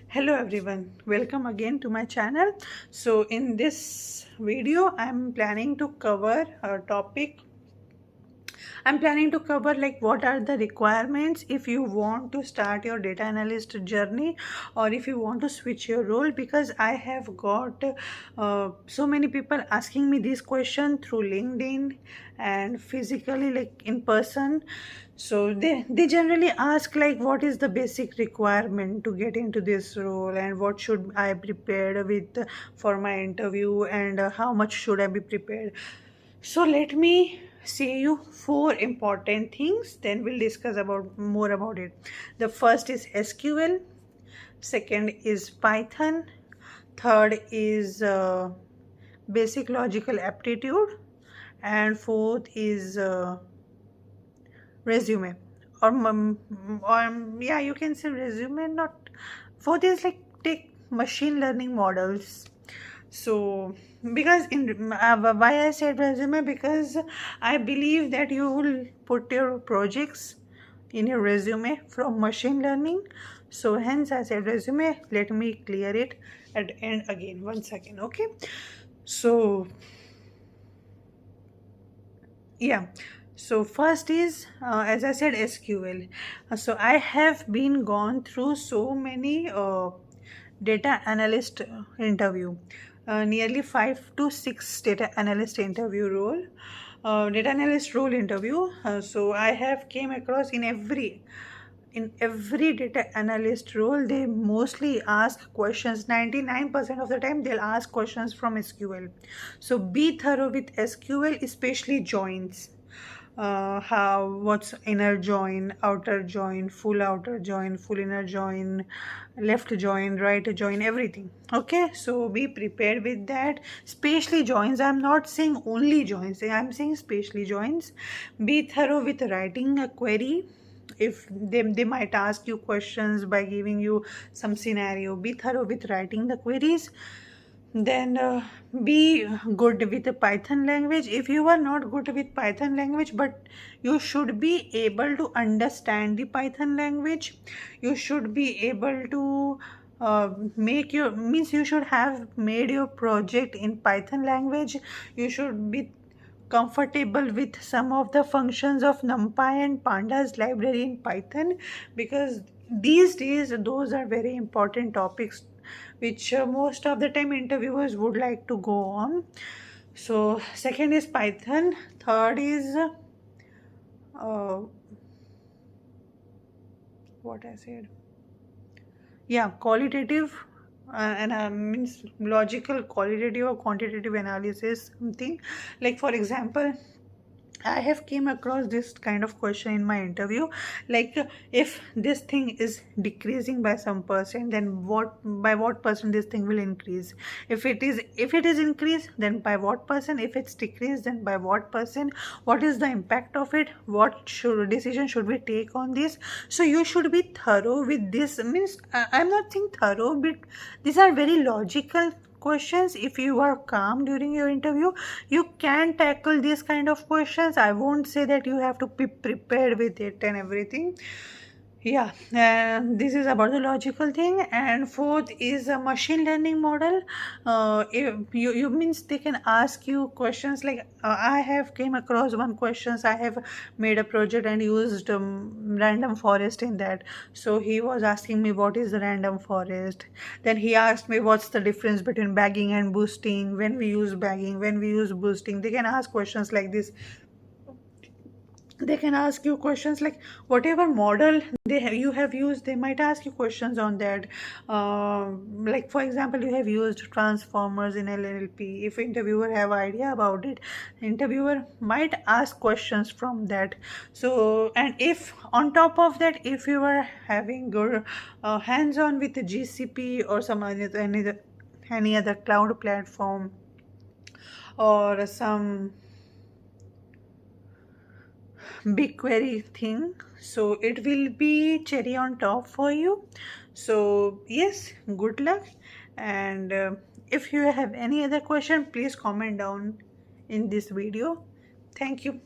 Hello everyone, welcome again to my channel. So in this video I'm planning to cover a topic. I'm planning to cover like what are the requirements if you want to start your data analyst journey or if you want to switch your role, because I have got so many people asking me this question through LinkedIn and physically, like in person. So they generally ask like what is the basic requirement to get into this role and what should I prepared with for my interview, and how much should I be prepared. So let me say you four important things, then we'll discuss about more about it. The first is SQL, second is Python, third is basic logical aptitude, and fourth is resume or yeah, you can say resume. Not fourth is like take machine learning models. So because in why I said resume, because I believe that you will put your projects in your resume from machine learning. So hence I said resume. Let me clear it at the end again. One second, okay? So yeah, so first is as I said, SQL. So I have been gone through so many data analyst interview, nearly 5 to 6 data analyst interview role, data analyst role interview. So I have came across in every data analyst role they mostly ask questions. 99% of the time they'll ask questions from SQL. So be thorough with SQL, especially joins. How, what's inner join, outer join, full outer join, full inner join, left join, right join, everything. Okay, so be prepared with that. Spatially joins, I'm not saying only joins, I'm saying spatially joins. Be thorough with writing a query. If they might ask you questions by giving you some scenario, be thorough with writing the queries. Then be good with the Python language. If you are not good with Python language, but you should be able to understand the Python language, you should be able to make your, means you should have made your project in Python language. You should be comfortable with some of the functions of NumPy and Pandas library in Python, because these days those are very important topics which most of the time interviewers would like to go on. So second is Python, third is what I said, yeah, qualitative and means logical, qualitative or quantitative analysis, something like, for example, I have came across this kind of question in my interview, like if this thing is decreasing by some percent, then what, by what percent this thing will increase? If it is increased, then by what percent? If it's decreased, then by what percent? What is the impact of it? What should decision should we take on this? So you should be thorough with this. Means I'm not saying thorough, but these are very logical questions. If you are calm during your interview, you can tackle these kind of questions. I won't say that you have to be prepared with it and everything. Yeah, and this is about the logical thing. And fourth is a machine learning model. If you means they can ask you questions like I have came across one questions. I have made a project and used random forest in that. So he was asking me what is the random forest. Then he asked me what's the difference between bagging and boosting. When we use bagging, when we use boosting, they can ask questions like this. They can ask you questions like whatever model you have used, they might ask you questions on that. Like for example, you have used transformers in LLP. If interviewer have idea about it, interviewer might ask questions from that. So, and if on top of that, if you are having good hands-on with the GCP or some any other cloud platform or some BigQuery thing, so it will be cherry on top for you. So yes, good luck. And if you have any other question, please comment down in this video. Thank you.